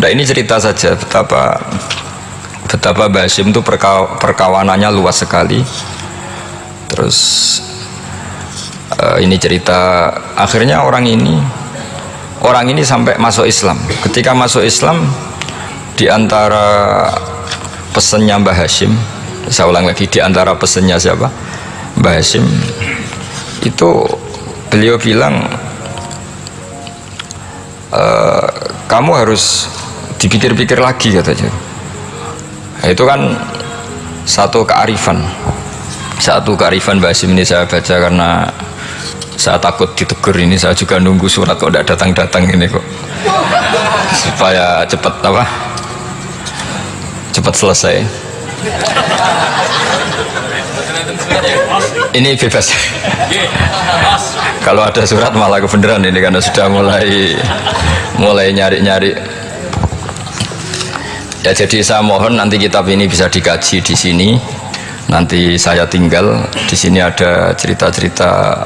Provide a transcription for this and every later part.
Nah ini cerita saja betapa Mbah Hashim itu perkawanannya luas sekali. Terus ini cerita akhirnya orang ini sampai masuk Islam. Ketika masuk Islam, di antara pesannya Mbah Hashim, saya ulang lagi, di antara pesannya siapa? Mbah Hashim itu beliau bilang, kamu harus dipikir-pikir lagi katanya. Nah, itu kan satu kearifan Mbah Hashim ini saya baca karena saya takut ditegur ini. Saya juga nunggu surat kok tidak datang-datang ini kok, supaya cepat selesai. Ini bebas. Kalau ada surat malah kebenaran ini karena sudah mulai nyari-nyari. Ya jadi saya mohon nanti kitab ini bisa dikaji di sini. Nanti saya tinggal di sini ada cerita-cerita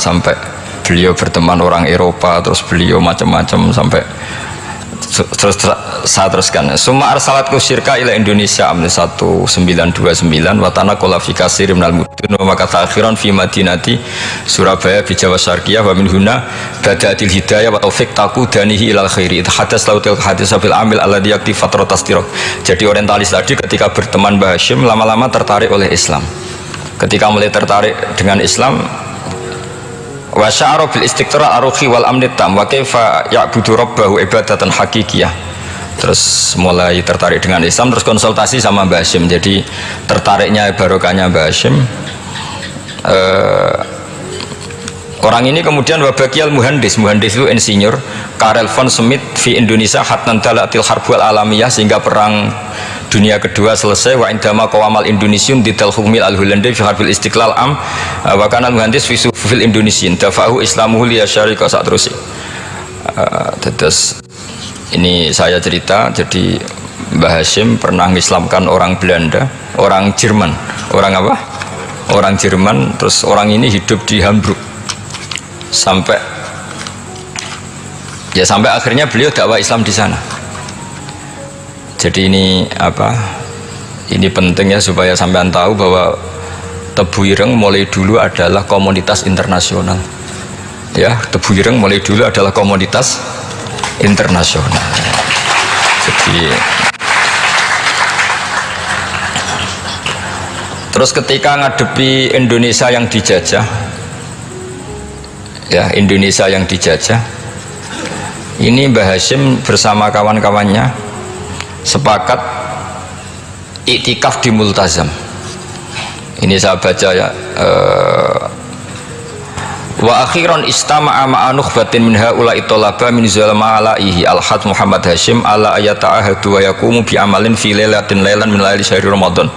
sampai beliau berteman orang Eropa, terus beliau macam-macam sampai terus saya teruskan. Summa arsalatku syirka ila Indonesia amni 1929 watana kolafika sirim nal mudun wa maka akhiran fi madinati Surabaya bi Jawa Syarqiyah wa min huna badatil hidayah wa taufik taqudanihi ilal khairi hadas lautil hadis bil amil alladhi yakti fatrat tastirok. Jadi orientalis tadi ketika berteman Mbah Hashim lama-lama tertarik oleh Islam. Ketika mulai tertarik dengan Islam, wa sya'ara bil istiqrar aruhi wal amni tam wa kaifa ya'budu rabbahu ibadatan hakikiyah. Terus mulai tertarik dengan Islam, terus konsultasi sama Mbah Hashim. Jadi tertariknya barokahnya Mbah Hashim. Orang ini kemudian wabakiyal muhandis itu insinyur Karel von Schmidt fi Indonesia hatnan dalatil harbul alamiyah, sehingga perang dunia kedua selesai. Wa indama qawamal Indonesiun didal hukmil al-Hulandi fi harbil istiqlal am wa kana muhandis fi sufil Indonesian dafahu islamuhu li syarika sak terus. Terus ini saya cerita, jadi Mbah Hashim pernah mengislamkan orang Belanda, orang Jerman, orang Jerman. Terus orang ini hidup di Hamburg sampai akhirnya beliau dakwah Islam di sana. Jadi ini pentingnya supaya sampean tahu bahwa Tebu Ireng mulai dulu adalah komunitas internasional. Ya, Tebu Ireng mulai dulu adalah komunitas internasional. Jadi terus ketika ngadepi Indonesia yang dijajah, ini Mbah Hashim bersama kawan-kawannya sepakat iktikaf di Multazam. Ini saya baca ya. Wa akhiran istama'a ma'a nukhbatin min haula'i talaba min zalama alaihi al-had Muhammad Hashim ala ayata'ahadu wa yakumu bi amalin fi lailatin min laili syahri Ramadan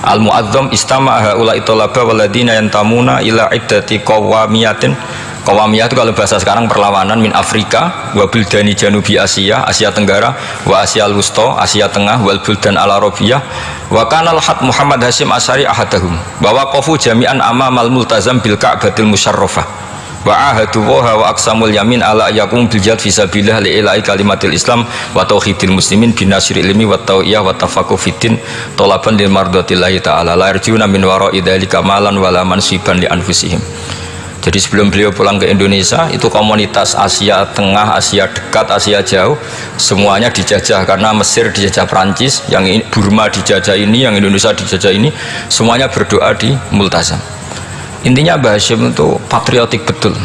al-mu'azzam istama'a haula'i talaba waladina yantamuna ila iddati qawamiyatin. Qawamiyah itu kalau bahasa sekarang perlawanan min Afrika wa buldani janubi Asia Tenggara wa Asia al-Wusta Asia Tengah wal buldan al-Arabiyah wa kana al-had Muhammad Hashim Asy'ari ahadahum bahwa qafu jami'an amamal multazam bil Ka'batil musyarrafah wa ahadu wa aqsamul yamin ala yakum bil jihad fi sabilillah li ilahi kalimatil Islam wa tauhidil muslimin bin nasri ilmi wa tawiyah wa tafaqquh fiddin talaban lil mardatillahi ta'ala la yarjuna min wara'i dzalika malan wala mansiban li anfusihim. Jadi sebelum beliau pulang ke Indonesia, itu komunitas Asia Tengah, Asia Dekat, Asia Jauh, semuanya dijajah. Karena Mesir dijajah Prancis, yang Burma dijajah ini, yang Indonesia dijajah ini, semuanya berdoa di Multazam. Intinya Mbah Hashim itu patriotik betul.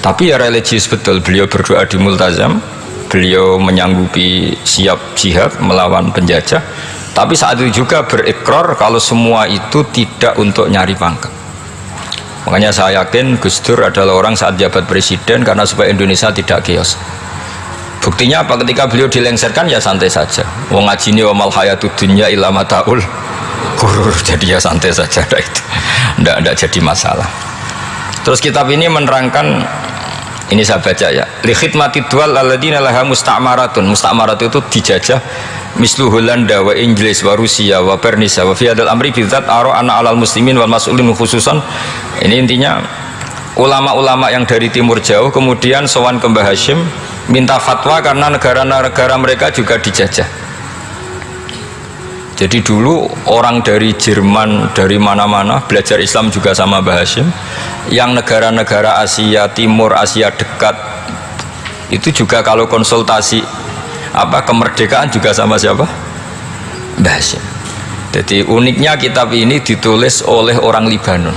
Tapi ya religius betul. Beliau berdoa di Multazam, beliau menyanggupi siap jihad melawan penjajah. Tapi saat itu juga berikrar kalau semua itu tidak untuk nyari pangkat. Makanya saya yakin Gus Dur adalah orang saat jabat presiden karena supaya Indonesia tidak chaos. Buktinya apa? Ketika beliau dilengsarkan ya santai saja. Wong ngajine wa mal hayatud dunya illa mataul ghurur. Jadi ya santai saja itu. Enggak jadi masalah. Terus kitab ini menerangkan, ini saya baca ya. Li khidmati dual alladziina laha musta'maratun. Musta'marat itu dijajah mislu Holanda wa Inggris wa Rusia wa Pernisa wa fi hadzal amri bidzat ara ana alal muslimin wal mas'ulin khususan. Ini intinya ulama-ulama yang dari timur jauh kemudian sowan ke Mbah Hashim minta fatwa karena negara-negara mereka juga dijajah. Jadi dulu orang dari Jerman, dari mana-mana belajar Islam juga sama Mbah Hashim. Yang negara-negara Asia Timur, Asia dekat itu juga kalau konsultasi kemerdekaan juga sama siapa? Mbah Hashim. Jadi uniknya kitab ini ditulis oleh orang Libanon.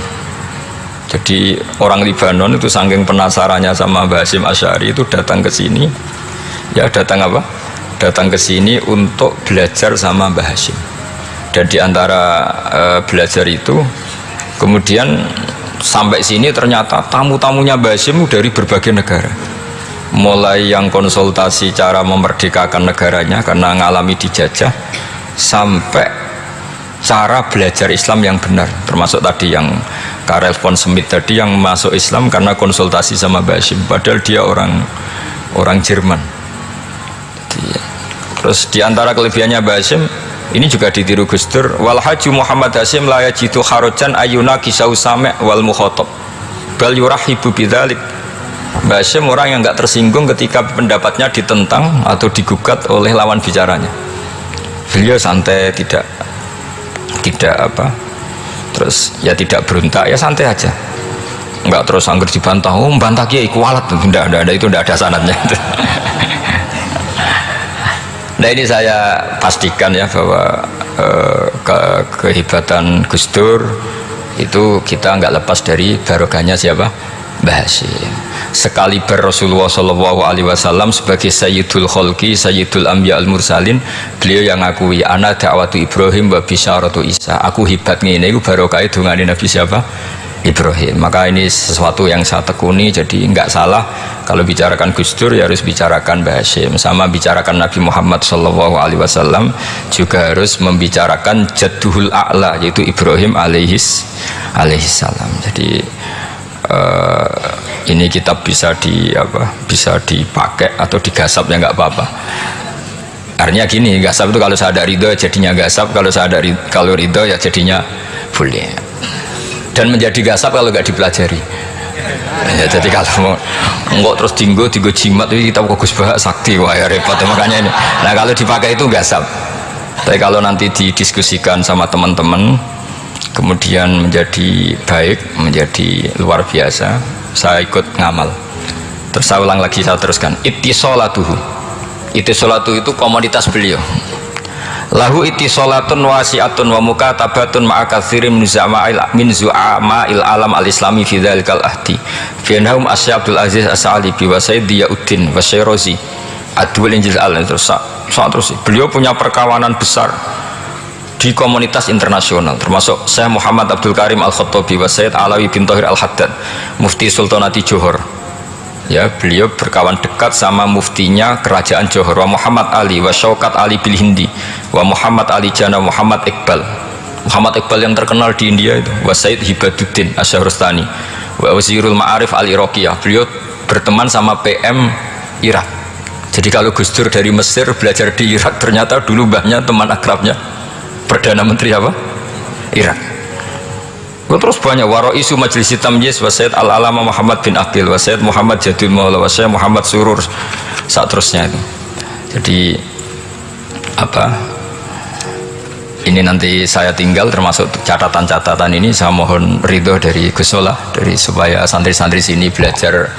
Jadi orang Libanon itu saking penasarannya sama Mbah Hashim Asy'ari itu datang ke sini. Ya datang datang ke sini untuk belajar sama Mbah Hashim. Dan diantara belajar itu kemudian sampai sini ternyata tamu-tamunya Mbah Hashim dari berbagai negara, mulai yang konsultasi cara memerdekakan negaranya karena mengalami dijajah, sampai cara belajar Islam yang benar, termasuk tadi yang Karel von Schmidt tadi yang masuk Islam karena konsultasi sama Mbah Hashim, padahal dia orang Jerman. Terus diantara kelebihannya Mbah Hashim ini juga ditiru Gus Dur, wal haju Muhammad Hashim la yajidu kharajan ayuna kisau sami' wal mukhatab bal yurahibu bidzalik. Mbah Hashim orang yang enggak tersinggung ketika pendapatnya ditentang atau digugat oleh lawan bicaranya. Beliau santai, tidak terus ya tidak berontak, ya santai aja, enggak terus angger dibantah, membantah kiai kualat, enggak, itu enggak ada sanadnya. Nah ini saya pastikan ya bahwa kehebatan Gus Dur itu kita nggak lepas dari barokahnya siapa? Mbah Hashim. Sekaliber Rasulullah SAW sebagai Sayyidul Kholqi, Sayyidul Anbiya al-Mursalin, beliau yang ngakui ana da'watu Ibrahim wa bisyaratu Isa. Aku hebat ngene iku barokah dungane Nabi siapa? Ibrahim. Maka ini sesuatu yang saya tekuni, jadi nggak salah kalau bicarakan Gus Dur ya harus bicarakan Mbah Hashim, sama bicarakan Nabi Muhammad SAW juga harus membicarakan Jadduhul A'la yaitu Ibrahim alaihissalam. Jadi ini kitab bisa dipakai atau digasap ya nggak apa-apa. Artinya gini, gasap itu kalau saya ada ridho jadinya gasap, kalau ridho ya jadinya boleh. Dan menjadi gasap kalau nggak dipelajari ya, jadi kalau mau terus tinggo jimat itu kita fokus bahas sakti, wah ya repot makanya ini. Nah kalau dipakai itu gasap, tapi kalau nanti didiskusikan sama teman-teman kemudian menjadi baik, menjadi luar biasa, saya ikut ngamal. Terus saya ulang lagi, saya teruskan, ittisolatuhu itu komoditas beliau. Lahu ittisolatun wasi'atun wa mukatabatun ma'a katsirin min zu'ama'il alam al-islami fi dzalikal ahdi fi'nahum Asy Abdul Aziz As-Sa'libi wa Sayyid Diyauddin wa Syairozi Adwul Injil terus beliau punya perkawanan besar di komunitas internasional, termasuk Syekh Muhammad Abdul Karim Al-Khattabi wa Sayyid Alawi bin Thahir Al-Haddad Mufti Sultanati Johor. Ya, beliau berkawan dekat sama muftinya kerajaan Johor, wa Muhammad Ali wa Syaukat Ali bil Hindi wa Muhammad Ali Jana Muhammad Iqbal yang terkenal di India itu, wa Sayyid Hibaduddin Asy-Syahrustani wa Wazirul Ma'arif Al-Iraqiyah. Beliau berteman sama PM Irak. Jadi kalau Gus Dur dari Mesir belajar di Irak, ternyata dulu mbahnya teman akrabnya Perdana Menteri Irak. Terus banyak waroisu Majlis Tamyiz wa Sayyid Al-Alama Muhammad bin Aqil wa Sayyid Muhammad Jadul Maula wa Sayyid Muhammad Surur, saat terusnya itu. Jadi ini nanti saya tinggal, termasuk catatan-catatan ini saya mohon ridho dari Gus Solah, dari supaya santri-santri sini belajar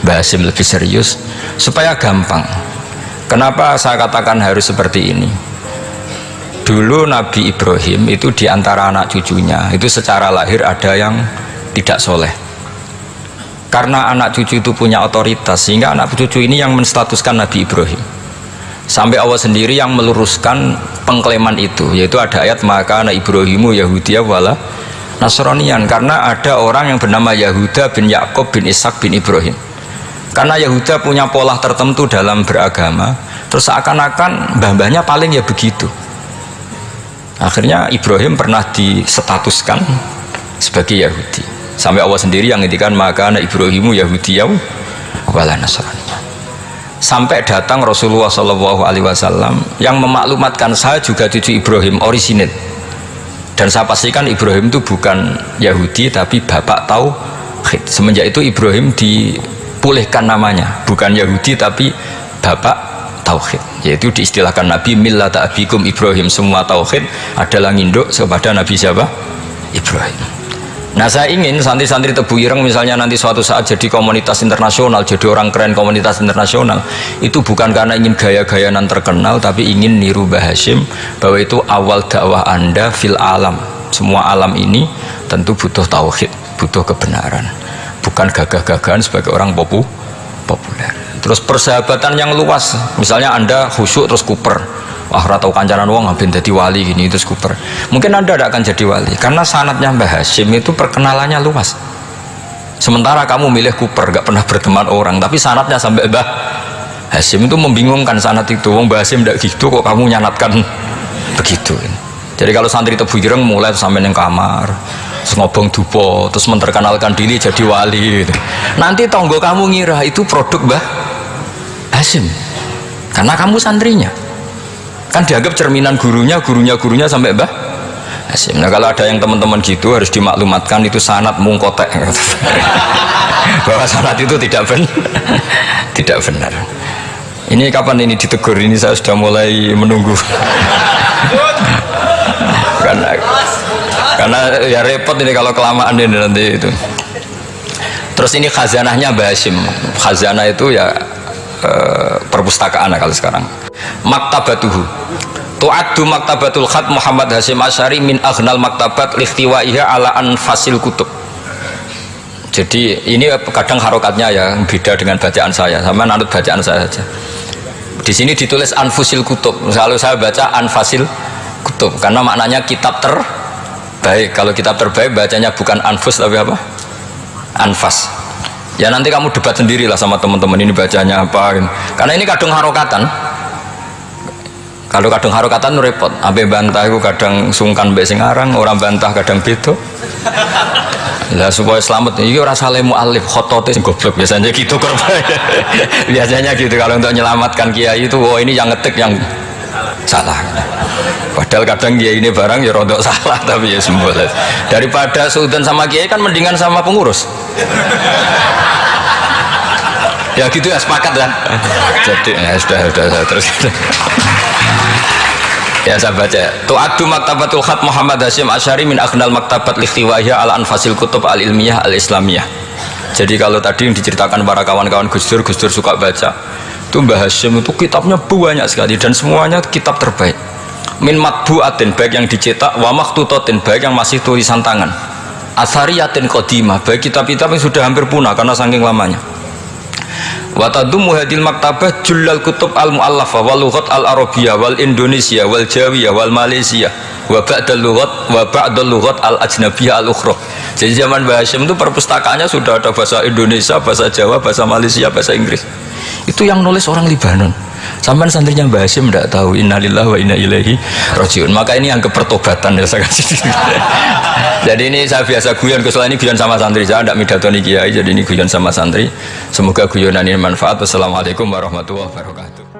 Mbah Hashim lebih serius supaya gampang. Kenapa saya katakan harus seperti ini? Dulu Nabi Ibrahim itu diantara anak cucunya itu secara lahir ada yang tidak soleh, karena anak cucu itu punya otoritas sehingga anak cucu ini yang menstatuskan Nabi Ibrahim, sampai Allah sendiri yang meluruskan pengklaiman itu, yaitu ada ayat maka anak Ibrahimu Yahudiyah wala Nasranian, karena ada orang yang bernama Yahuda bin Yakub bin Ishak bin Ibrahim. Karena Yahuda punya pola tertentu dalam beragama, terus seakan-akan mbah-mbahnya paling ya begitu. Akhirnya Ibrahim pernah distatuskan sebagai Yahudi, sampai Allah sendiri yang ngintikan maka anak Ibrahimu Yahudiyah wala Nasrani. Sampai datang Rasulullah SAW yang memaklumatkan saya juga cucu Ibrahim orisinil, dan saya pastikan Ibrahim itu bukan Yahudi tapi bapak tahu tauhid. Semenjak itu Ibrahim dipulihkan namanya, bukan Yahudi tapi bapak tauhid, yaitu diistilahkan Nabi millata abikum Ibrahim. Semua tauhid adalah nginduk kepada Nabi siapa? Ibrahim. Nah, saya ingin santri-santri Tebu Ireng misalnya nanti suatu saat jadi komunitas internasional, jadi orang keren komunitas internasional, itu bukan karena ingin gaya-gayanan terkenal, tapi ingin niru Mbah Hasyim bahwa itu awal dakwah Anda fil alam. Semua alam ini tentu butuh tauhid, butuh kebenaran, bukan gagah-gagahan sebagai orang populer. Terus persahabatan yang luas, misalnya Anda khusyuk terus kuper, wah ratau kancanan wong ben dadi wali gini terus kuper. Mungkin Anda tidak akan jadi wali karena sanadnya Mbah Hasyim itu perkenalannya luas. Sementara kamu milih kuper, gak pernah berteman orang, tapi sanadnya sampai Mbah Hasyim. Itu membingungkan sanad itu. Wong Mbah Hasyim tidak gitu kok kamu nyanatkan begitu. Jadi kalau santri Tebu Ireng mulai sampai yang kamar, terus ngobong dupo, terus memperkenalkan diri jadi wali gitu. Nanti tonggo kamu ngira itu produk Mbah Hasyim karena kamu santrinya. Kan dianggap cerminan gurunya sampai Mbah Hasyim. Nah, kalau ada yang teman-teman gitu harus dimaklumatkan itu sanad mungkotek bahwa sanad itu tidak benar. Ini kapan ini ditegur? Ini saya sudah mulai menunggu. karena ya repot ini kalau kelamaan ini nanti itu. Terus ini khazanahnya Mbah Hasyim. Khazanah itu ya perpustakaan kalau sekarang. Maktabatuhu tu'addu maktabatul khat Muhammad Hasyim Asy'ari min aghnal maktabat likhtiwaiha ala anfasil kutub. Jadi ini kadang harokatnya ya beda dengan bacaan saya, sama nanut bacaan saya saja. Di sini ditulis anfusil kutub, selalu saya baca anfasil kutub karena maknanya kitab terbaik. Kalau kitab terbaik bacanya bukan anfus tapi apa? Anfas. Ya nanti kamu debat sendirilah sama teman-teman ini bacanya apa. Karena ini kadang harokatan. Kalau kadang harokatan itu repot. Abe bantah itu kadang sungkan mbek sing aran, orang bantah kadang beda. Lah supaya selamat iki ora saleh mualif khotote sing goblok biasanya gitu korban. Biasanya gitu kalau untuk menyelamatkan kiai itu oh ini yang ngetik yang salah. Padahal kadang kiai ini barang ya rodok salah tapi ya sembol. Daripada suudzon sama kiai kan mendingan sama pengurus. Ya gitu ya sepakat kan. Jadi ya sudah terus. Ya saya baca tu'addu maktabatul khat Muhammad Hasyim Asy'ari min aghnal maktabat likhtiwaiha ala anfasil kutub al ilmiyah al islamiyah. Jadi kalau tadi yang diceritakan para kawan-kawan Gus Dur suka baca itu Mbah Hasyim itu kitabnya banyak sekali dan semuanya kitab terbaik min matbu'atin baik yang dicetak wa makhtutatin baik yang masih tulisan tangan asariyatin qadimah baik kitab-kitab yang sudah hampir punah karena saking lamanya. Wa tadummu hadil maktabah jullal kutub al muallafah wal lughat al arabiyyah wal indonesia wal jawiyah wal malaysia wa ba'dal lughat al ajnabiyyah al ukhra. Jadi zaman Mbah Hasyim itu perpustakaannya sudah ada bahasa Indonesia, bahasa Jawa, bahasa Malaysia, bahasa Inggris. Itu yang nulis orang Libanon. Sampai santrinya Mbah Hasyim tidak tahu innalillahi wa inna ilaihi rajiun. Maka ini anggap pertobatan ya saya kasih. Jadi ini saya biasa guyon, kesulitan ini guyon sama santri, saya tidak midatoni kiai, jadi ini guyon sama santri. Semoga guyonan ini manfaat. Wassalamualaikum warahmatullahi wabarakatuh.